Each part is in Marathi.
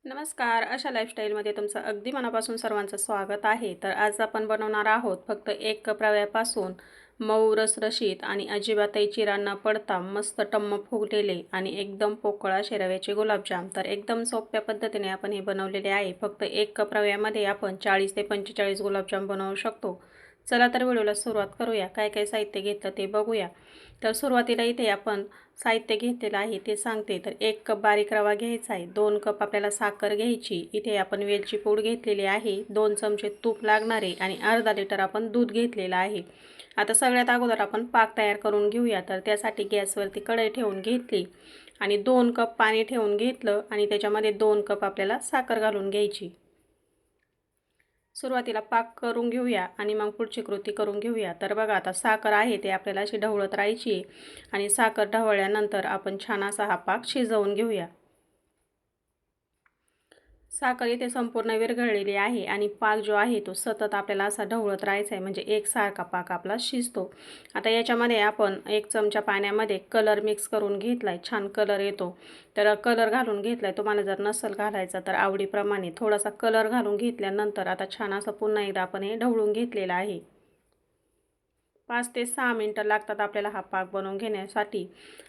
नमस्कार. आशा लाईफस्टाईलमध्ये तुमचं अगदी मनापासून सर्वांचं स्वागत आहे. तर आज आपण बनवणार आहोत फक्त 1 कप रव्यापासून मऊ रसरशीत आणि अजिबातही चिरा न पडता मस्त टम्म फुगलेले आणि एकदम पोकळ असे रव्याचे गुलाबजाम. तर एकदम सोप्या पद्धतीने आपण हे बनवलेले आहे. फक्त 1 कप रव्यामध्ये आपण 40 ते 45 गुलाबजाम बनवू शकतो. चला तर व्हिडिओला सुरुवात करूया. काय काय साहित्य घेतलं ते बघूया. तर सुरुवातीला इथे आपण साहित्य घेतलेलं आहे ते सांगते. तर 1 कप बारीक रवा घ्यायचा आहे, 2 कप आपल्याला साखर घ्यायची, इथे आपण वेलची पूड घेतलेली आहे, 2 चमचे तूप लागणार आहे आणि अर्धा लिटर आपण दूध घेतलेलं आहे. आता सगळ्यात अगोदर आपण पाक तयार करून घेऊया. तर त्यासाठी गॅसवरती कढई ठेवून घेतली आणि 2 कप पाणी ठेवून घेतलं आणि त्याच्यामध्ये 2 कप आपल्याला साखर घालून घ्यायची. सुरुवातीला पाक करून घेऊया आणि मग पुढची कृती करून घेऊया. तर बघा आता साखर आहे ते आपल्याला अशी ढवळत राहायची आणि साखर ढवळल्यानंतर आपण छान असा हा पाक शिजवून घेऊया. साखर इथे संपूर्ण विरघळलेली आहे आणि पाक जो आहे तो सतत आपल्याला असा ढवळत राहायचा आहे, म्हणजे एकसारखा पाक आपला शिजतो. आता याच्यामध्ये आपण 1 चमचा पाण्यामध्ये कलर मिक्स करून घेतला आहे, छान कलर येतो. तर कलर घालून घेतला आहे. तुम्हाला जर नसेल घालायचा तर आवडीप्रमाणे थोडासा कलर घालून घेतल्यानंतर आता छान असं पुन्हा एकदा आपण हे ढवळून घेतलेलं आहे. 5 ते 6 मिनटं लागतात आपल्याला हा पाक बनवून घेण्यासाठी.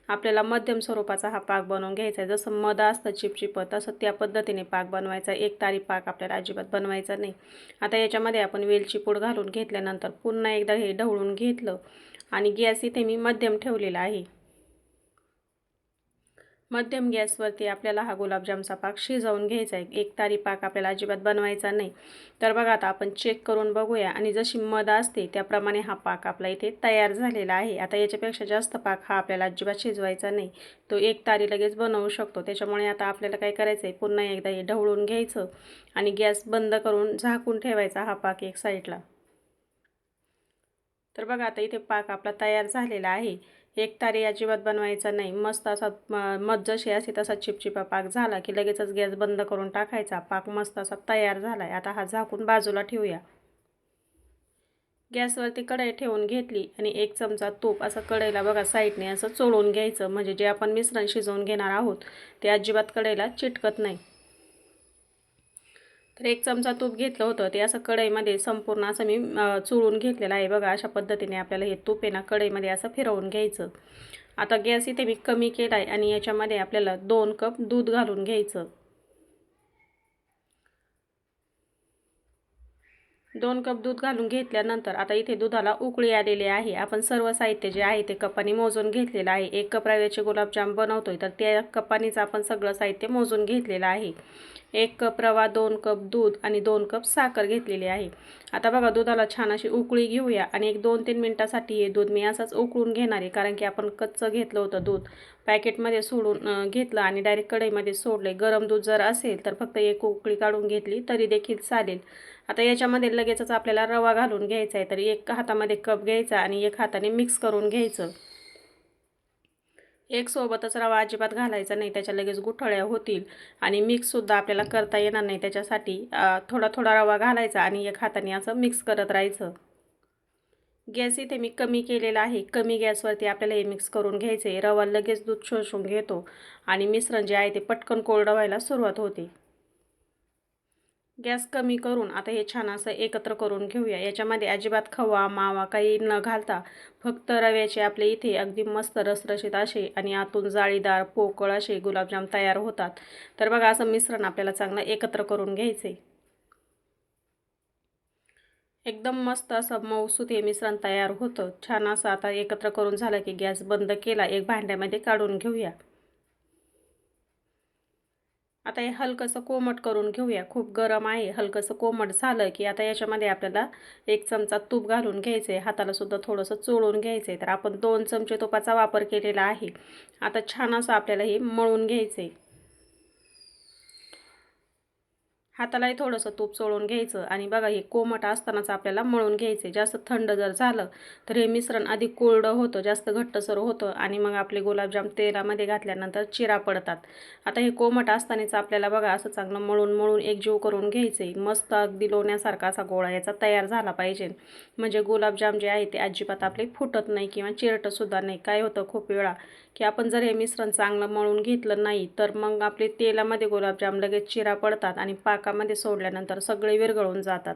आपल्याला मध्यम स्वरूपाचा हा पाक बनवून घ्यायचा आहे. जसं मध असतं चिपचिपं तसं त्या पद्धतीने पाक बनवायचा. एकतारी पाक आपल्याला अजिबात बनवायचा नाही. आता याच्यामध्ये आपण वेलची पूड घालून घेतल्यानंतर पुन्हा एकदा हे ढवळून घेतलं आणि गॅस इथे मी मध्यम ठेवलेला आहे. मध्यम गॅसवरती आपल्याला हा गुलाबजामचा पाक शिजवून घ्यायचा आहे. एकतारी पाक आपल्याला अजिबात बनवायचा नाही. तर बघा आता आपण चेक करून बघूया आणि जशी मध असते त्याप्रमाणे हा पाक आपला इथे तयार झालेला आहे. आता याच्यापेक्षा जास्त पाक हा आपल्याला अजिबात शिजवायचा नाही. तो एकतारी लगेच बनवू शकतो. त्याच्यामुळे आता आपल्याला काय करायचं आहे, पुन्हा एकदा हे ढवळून घ्यायचं आणि गॅस बंद करून झाकून ठेवायचा हा पाक एक साईडला. तर बघा आता इथे पाक आपला तयार झालेला आहे. एकतारी अजिबात बनवायचा नाही. मस्त असा मध जशी असे तसा चिपचिपा पाक झाला की लगेचच गॅस बंद करून टाकायचा. पाक मस्त असा तयार झाला आहे. आता हा झाकून बाजूला ठेवूया. गॅसवरती कढई ठेवून घेतली आणि 1 चमचा तूप असं कढईला बघा साईडने असं चोळून घ्यायचं, म्हणजे जे आपण मिश्रण शिजवून घेणार आहोत ते अजिबात कढईला चिटकत नाही. तर 1 चमचा तूप घेतलं होतं ते असं कढईमध्ये संपूर्ण असं मी चोळून घेतलेलं आहे. बघा अशा पद्धतीने आपल्याला हे तूप आहे ना कढईमध्ये असं फिरवून घ्यायचं. आता गॅस इथे मी कमी केला आहे आणि याच्यामध्ये आपल्याला 2 कप दूध घालून घ्यायचं. 2 कप दूध घालून घेतल्यानंतर आता इथे दुधाला उकळी आलेली आहे. आपण सर्व साहित्य जे आहे ते कपाने मोजून घेतलेलं आहे. 1 कप रव्याचे गुलाबजाम बनवतोय तर त्या कपानेच आपण सगळं साहित्य मोजून घेतलेलं आहे. 1 कप रवा, 2 कप दूध आणि 2 कप साखर घेतलेली आहे. आता बघा दुधाला छान अशी उकळी घेऊया आणि एक 2-3 मिनिटासाठी हे दूध मी असंच उकळून घेणार आहे, कारण की आपण कच्चं घेतलं होतं दूध. पॅकेटमध्ये सोडून घेतलं आणि डायरेक्ट कढईमध्ये सोडले. गरम दूध जर असेल तर फक्त एक उकळी काढून घेतली तरी देखील चालेल. आता याच्यामध्ये लगेचच आपल्याला रवा घालून घ्यायचा आहे. तर एक हातामध्ये कप घ्यायचा आणि एक हाताने मिक्स करून घ्यायचं. एक सोबतच रवा अजिबात घालायचा नाही, त्याच्या लगेच गुठळ्या होतील आणि मिक्ससुद्धा आपल्याला करता येणार नाही. त्याच्यासाठी थोडा थोडा रवा घालायचा आणि एक हाताने असं मिक्स करत राहायचं. गॅस इथे मी कमी केलेला आहे. कमी गॅसवरती आपल्याला हे मिक्स करून घ्यायचं आहे. रवा लगेच दूध शोषून घेतो आणि मिश्रण जे आहे ते पटकन कोरडं व्हायला सुरुवात होते. गॅस कमी करून आता हे छान असं एकत्र करून घेऊया. याच्यामध्ये अजिबात खवा मावा काही न घालता फक्त रव्याचे आपले इथे अगदी मस्त रसरशीत असे आणि आतून जाळीदार पोकळ असे गुलाबजाम तयार होतात. तर बघा असं मिश्रण आपल्याला चांगलं एकत्र करून घ्यायचे. एकदम मस्त असं मऊसूत हे मिश्रण तयार होतं. छान असं आता एकत्र करून झालं की गॅस बंद केला. एक भांड्यामध्ये काढून घेऊया. आता हे हलकंसं कोमट करून घेऊया. खूप गरम आहे. हलकंसं कोमट झालं की आता याच्यामध्ये आपल्याला 1 चमचा तूप घालून घ्यायचं आहे. हाताला सुद्धा थोडंसं चोळून घ्यायचं आहे. तर आपण 2 चमचे तुपाचा वापर केलेला आहे. आता छान असं आपल्याला हे मळून घ्यायचं आहे. हातालाही थोडंसं तूप चोळून घ्यायचं आणि बघा हे कोमट असतानाच आपल्याला मळून घ्यायचे. जास्त थंड जर झालं तर हे मिश्रण अधिक कोरडं होतं, जास्त घट्टसर होतं आणि मग आपले गुलाबजाम तेलामध्ये घातल्यानंतर चिरा पडतात. आता हे कोमट असतानाच आपल्याला बघा असं चांगलं मळून मळून एकजीव करून घ्यायचे. मस्त अगदी लोण्यासारखा असा गोळा याचा तयार झाला पाहिजे. म्हणजे गुलाबजाम जे आहे ते अजिबात आपले फुटत नाही किंवा चिरटंसुद्धा नाही. काय होतं खूप वेळा की आपण जर हे मिश्रण चांगलं मळून घेतलं नाही तर मग आपले तेलामध्ये गुलाबजाम लगेच चिरा पडतात आणि पाकामध्ये सोडल्यानंतर सगळे विरघळून जातात.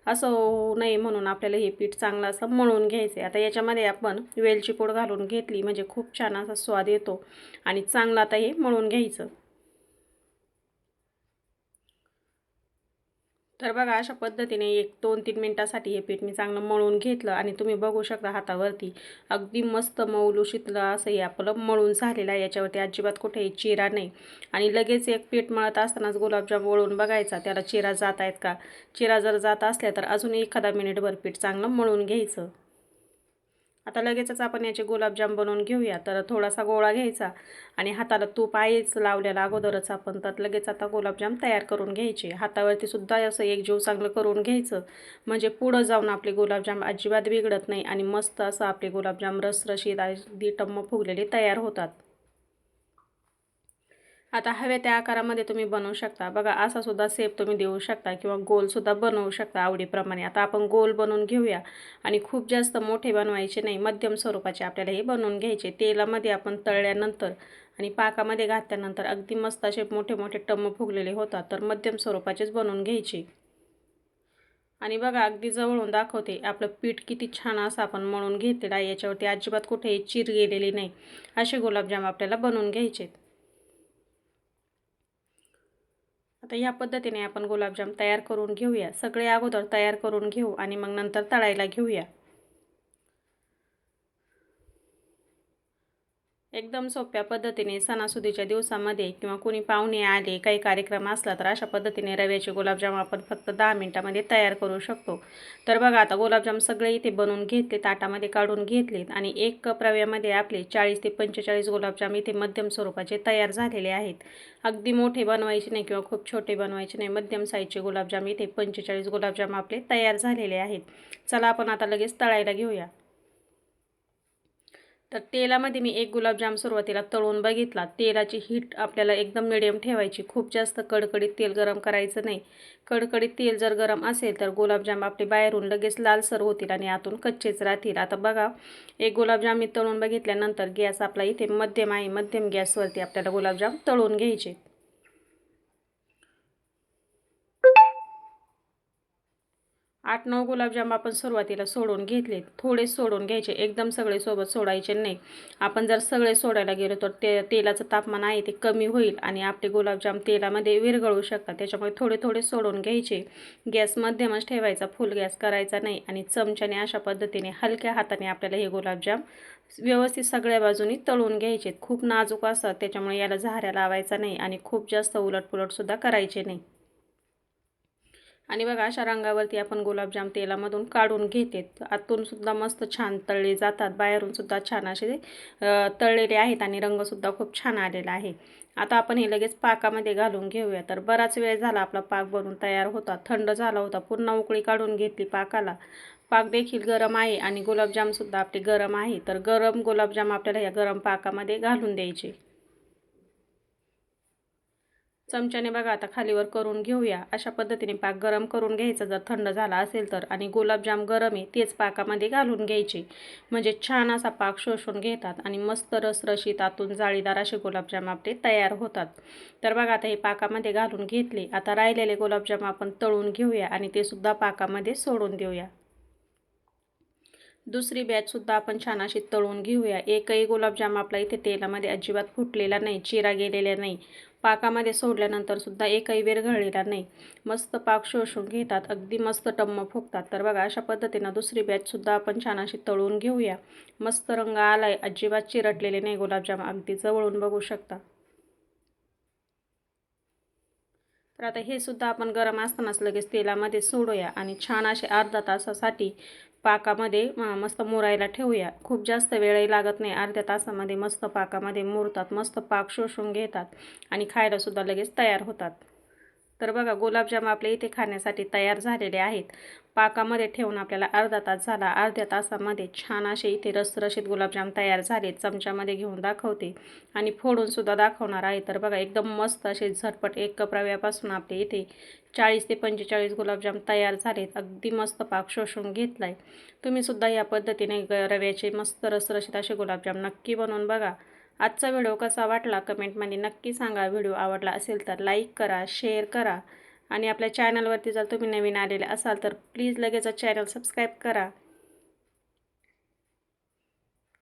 असं होऊ नये म्हणून आपल्याला हे पीठ चांगलं असं मळून घ्यायचं. आता याच्यामध्ये आपण वेलची पूड घालून घेतली म्हणजे खूप छान असा स्वाद येतो आणि चांगलं आता हे मळून घ्यायचं. तर बघा अशा पद्धतीने 1-2-3 मिनिटासाठी हे पीठ मी चांगलं मळून घेतलं आणि तुम्ही बघू शकता हातावरती अगदी मस्त मऊलुशीतलं असं हे आपलं मळून झालेलं आहे. याच्यावरती अजिबात कुठेही चिरा नाही आणि लगेच एक पीठ मळत असतानाच गुलाबजाम वळून बघायचा त्याला चिरा जात आहेत का. चिरा जर जात असल्या तर अजून एखादा मिनिटभर पीठ चांगलं मळून घ्यायचं. आता लगेचच आपण याचे गुलाबजाम बनवून घेऊया. तर थोडासा गोळा घ्यायचा आणि हाताला तूप आहेच लावलेला अगोदरच आपण, तर लगेच आता गुलाबजाम तयार करून घ्यायचे. हातावरती सुद्धा असं एकजीव चांगलं करून घ्यायचं म्हणजे पुढं जाऊन आपले गुलाबजाम अजिबात बिघडत नाही आणि मस्त असं आपले गुलाबजाम रसरशीत अगदी टम्म फुगलेले तयार होतात. आता हव्या त्या आकारामध्ये तुम्ही बनवू शकता. बघा असा सुद्धा शेप तुम्ही देऊ शकता किंवा गोलसुद्धा बनवू शकता आवडीप्रमाणे. आता आपण गोल बनवून घेऊया आणि खूप जास्त मोठे बनवायचे नाही, मध्यम स्वरूपाचे आपल्याला हे बनवून घ्यायचे. तेलामध्ये आपण तळल्यानंतर आणि पाकामध्ये घातल्यानंतर अगदी मस्त असे मोठे मोठे टम्म फुगलेले होतात. तर मध्यम स्वरूपाचेच बनवून घ्यायचे. आणि बघा अगदी जवळून दाखवते आपलं पीठ किती छान असं आपण मळून घेतलेलं आहे. याच्यावरती अजिबात कुठेही चीर गेलेली नाही. असे गुलाबजाम आपल्याला बनवून घ्यायचे. आता ह्या पद्धतीने आपण गुलाबजाम तयार करून घेऊया. सगळे अगोदर तयार करून घेऊ आणि मग नंतर तळायला घेऊया. एकदम सोप्या पद्धतीने सणासुदीच्या दिवसामध्ये किंवा कोणी पाहुणे आले, काही कार्यक्रम असला तर अशा पद्धतीने रव्याचे गुलाबजाम आपण फक्त 10 मिनिटांमध्ये तयार करू शकतो. तर बघा आता गुलाबजाम सगळे इथे बनवून घेतले, ताटामध्ये काढून घेतलेत आणि 1 कप रव्यामध्ये आपले 40 ते 45 गुलाबजाम इथे मध्यम स्वरूपाचे तयार झालेले आहेत. अगदी मोठे बनवायचे नाही किंवा खूप छोटे बनवायचे नाही, मध्यम साईजचे गुलाबजाम इथे 45 गुलाबजाम आपले तयार झालेले आहेत. चला आपण आता लगेच तळायला घेऊया. तर तेलामध्ये मी एक गुलाबजाम सुरुवातीला तळून बघितला. तेलाची हीट आपल्याला एकदम मिडियम ठेवायची. खूप जास्त कडकडीत तेल गरम करायचं नाही. कडकडीत तेल जर गरम असेल तर गुलाबजाम आपले बाहेरून लगेच लालसर होतील आणि आतून कच्चेच राहतील. आता बघा एक गुलाबजाम मी तळून बघितल्यानंतर गॅस आपला इथे मध्यम आहे. मध्यम गॅसवरती आपल्याला गुलाबजाम तळून घ्यायचे. आठ 9 गुलाबजाम आपण सुरुवातीला सोडून घेतले. थोडे सोडून घ्यायचे, एकदम सगळे सोबत सोडायचे नाही. आपण जर सगळे सोडायला गेलो तर तेलाचं तापमान आहे ते कमी होईल आणि आपले गुलाबजाम तेलामध्ये विरघळू शकतात. त्याच्यामुळे थोडे थोडे सोडून घ्यायचे. गॅस मध्यमच ठेवायचा, फुल गॅस करायचा नाही आणि चमच्याने अशा पद्धतीने हलक्या हाताने आपल्याला हे गुलाबजाम व्यवस्थित सगळ्या बाजूनी तळून घ्यायचे. खूप नाजूक असतात त्याच्यामुळे याला झाऱ्या लावायचा नाही आणि खूप जास्त उलटपुलटसुद्धा करायचे नाही. आणि बघा अशा रंगावरती आपण गुलाबजाम तेलामधून काढून घेते. आतून सुद्धा मस्त छान तळले जातात, बाहेरून सुद्धा छान असे तळलेले आहेत आणि रंगसुद्धा खूप छान आलेला आहे. आता आपण हे लगेच पाकामध्ये घालून घेऊया. तर बराच वेळ झाला आपला पाक बनून तयार होता, थंड झाला होता. पुन्हा उकळी काढून घेतली पाकाला. पाक देखील गरम आहे आणि गुलाबजामसुद्धा आपले गरम आहे. तर गरम गुलाबजाम आपल्याला या गरम पाकामध्ये घालून द्यायचे. चमच्याने बघा आता खालीवर करून घेऊया. अशा पद्धतीने पाक गरम करून घ्यायचा जर थंड झाला असेल तर आणि गुलाबजाम गरम आहे तेच पाकामध्ये घालून घ्यायचे. म्हणजे छान असा पाक शोषून घेतात आणि मस्त रसरशीत आतून जाळीदार असे गुलाबजाम आपले तयार होतात. तर बघा आता हे पाकामध्ये घालून घेतले. आता राहिलेले गुलाबजाम आपण तळून घेऊया आणि ते सुद्धा पाकामध्ये सोडून देऊया. दुसरी बॅचसुद्धा आपण छान अशी तळून घेऊया. एकही गुलाबजाम आपला इथे तेलामध्ये अजिबात फुटलेला नाही, चिरा गेलेला नाही. पाकामध्ये सोडल्यानंतर सुद्धा एकही विरघळलेला नाही. मस्त पाक शोषून घेतात, अगदी मस्त टम्म फुगतात. तर बघा अशा पद्धतीनं दुसरी बॅचसुद्धा आपण छान अशी तळून घेऊया. मस्त रंग आलाय, अजिबात चिरटलेले नाही गुलाबजाम, अगदी जवळून बघू शकता. तर आता हे सुद्धा आपण गरम असतानाच लगेच तेलामध्ये सोडूया आणि छान असे अर्धा तासासाठी पाकामध्ये मस्त मुरायला ठेवूया. खूप जास्त वेळही लागत नाही, अर्ध्या तासामध्ये मस्त पाकामध्ये मुरतात, मस्त पाक शोषून घेतात आणि खायलासुद्धा लगेच तयार होतात. तर बघा गुलाबजाम आपले इथे खाण्यासाठी तयार झालेले आहेत. पाकामध्ये ठेवून आपल्याला अर्धा तास झाला. अर्ध्या तासामध्ये छान असे इथे रसरशीत गुलाबजाम तयार झाले. चमच्यामध्ये घेऊन दाखवते आणि फोडून सुद्धा दाखवणार आहे. तर बघा एकदम मस्त असे झटपट 1 कप रव्यापासून आपले इथे 40 ते 45 गुलाबजाम तयार झालेत. अगदी मस्त पाक शोषून घेतलाय. तुम्ही सुद्धा या पद्धतीने रव्याचे मस्त रसरशीत असे गुलाबजाम नक्की बनवून बघा. आजचा व्हिडिओ कसा वाटला कमेंटमध्ये नक्की सांगा. व्हिडिओ आवडला असेल तर लाईक करा, शेअर करा आणि आपल्या चॅनलवरती जर तुम्ही नवीन आलेले असाल तर प्लीज लगेच चॅनल सबस्क्राईब करा.